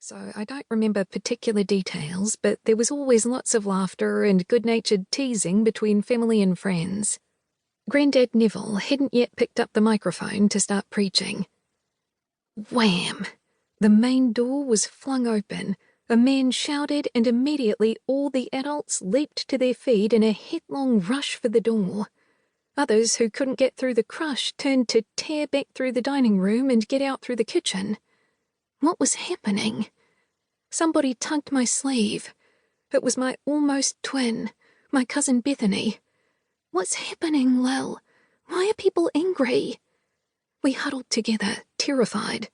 so I don't remember particular details, but there was always lots of laughter and good-natured teasing between family and friends. Grandad Neville hadn't yet picked up the microphone to start preaching. Wham! The main door was flung open. A man shouted, and immediately all the adults leaped to their feet in a headlong rush for the door. Others who couldn't get through the crush turned to tear back through the dining room and get out through the kitchen. What was happening? Somebody tugged my sleeve. It was my almost twin, my cousin Bethany. What's happening, Lil? Why are people angry? We huddled together, terrified.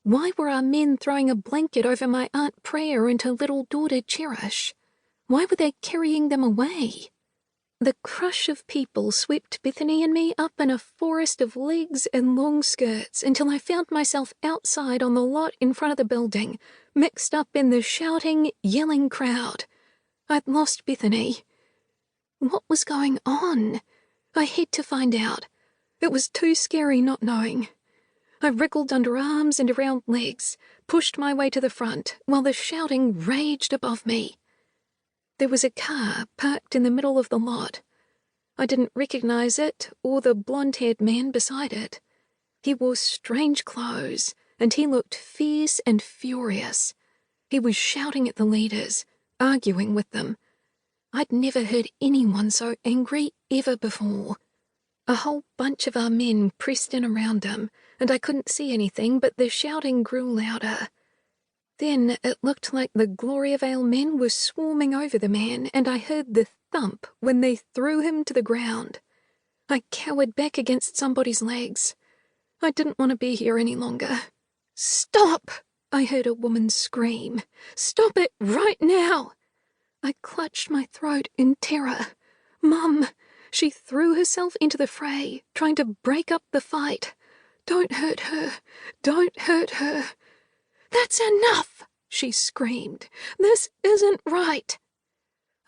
Why were our men throwing a blanket over my Aunt Prayer and her little daughter Cherish? Why were they carrying them away? The crush of people swept Bethany and me up in a forest of legs and long skirts until I found myself outside on the lot in front of the building, mixed up in the shouting, yelling crowd. I'd lost Bethany. What was going on? I had to find out. It was too scary not knowing. I wriggled under arms and around legs, pushed my way to the front, while the shouting raged above me. There was a car parked in the middle of the lot. I didn't recognize it or the blonde-haired man beside it. He wore strange clothes, and he looked fierce and furious. He was shouting at the leaders, arguing with them. I'd never heard anyone so angry ever before. A whole bunch of our men pressed in around him, and I couldn't see anything, but the shouting grew louder. Then it looked like the Gloriavale men were swarming over the man, and I heard the thump when they threw him to the ground. I cowered back against somebody's legs. I didn't want to be here any longer. "Stop!" I heard a woman scream. "Stop it right now!" I clutched my throat in terror. Mum! She threw herself into the fray, trying to break up the fight. "Don't hurt her! Don't hurt her!" "That's enough!" she screamed. "This isn't right!"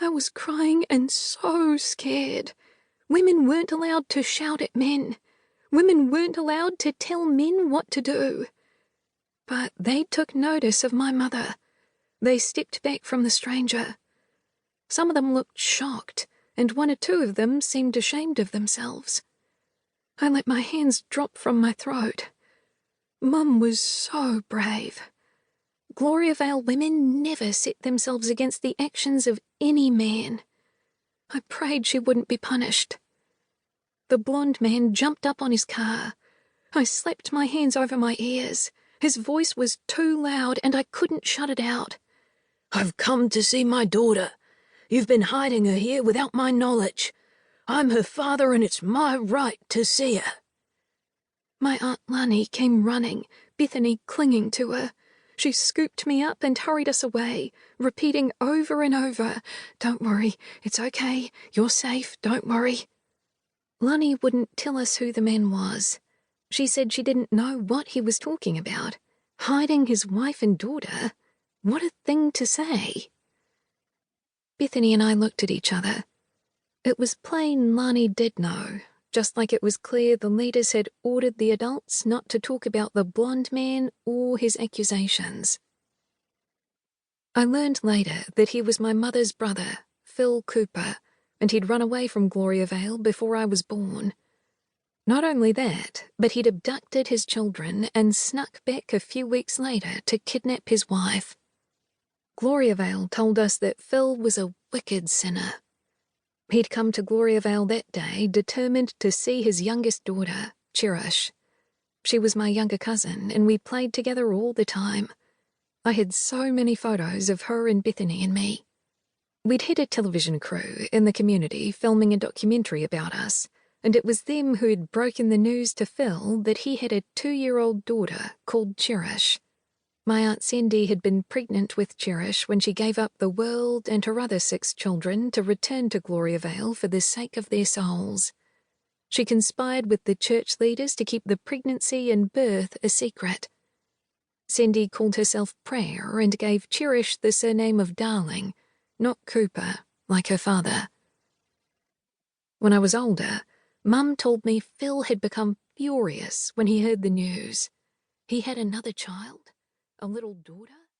I was crying and so scared. Women weren't allowed to shout at men. Women weren't allowed to tell men what to do. But they took notice of my mother. They stepped back from the stranger. Some of them looked shocked, and one or two of them seemed ashamed of themselves. I let my hands drop from my throat. Mum was so brave. Gloriavale women never set themselves against the actions of any man. I prayed she wouldn't be punished. The blonde man jumped up on his car. I slapped my hands over my ears. His voice was too loud, and I couldn't shut it out. "I've come to see my daughter. You've been hiding her here without my knowledge. I'm her father, and it's my right to see her." My Aunt Lani came running, Bethany clinging to her. She scooped me up and hurried us away, repeating over and over, "Don't worry, it's okay, you're safe, don't worry." Lani wouldn't tell us who the man was. She said she didn't know what he was talking about. Hiding his wife and daughter? What a thing to say. Bethany and I looked at each other. It was plain Lani did know, just like it was clear the leaders had ordered the adults not to talk about the blonde man or his accusations. I learned later that he was my mother's brother, Phil Cooper, and he'd run away from Gloriavale before I was born. Not only that, but he'd abducted his children and snuck back a few weeks later to kidnap his wife. Gloriavale told us that Phil was a wicked sinner. He'd come to Gloriavale that day determined to see his youngest daughter, Cherish. She was my younger cousin, and we played together all the time. I had so many photos of her and Bethany and me. We'd had a television crew in the community filming a documentary about us, and it was them who had broken the news to Phil that he had a 2-year-old daughter called Cherish. My Aunt Sandy had been pregnant with Cherish when she gave up the world and her other 6 children to return to Gloriavale for the sake of their souls. She conspired with the church leaders to keep the pregnancy and birth a secret. Sandy called herself Prayer and gave Cherish the surname of Darling, not Cooper, like her father. When I was older, Mum told me Phil had become furious when he heard the news. He had another child, a little daughter.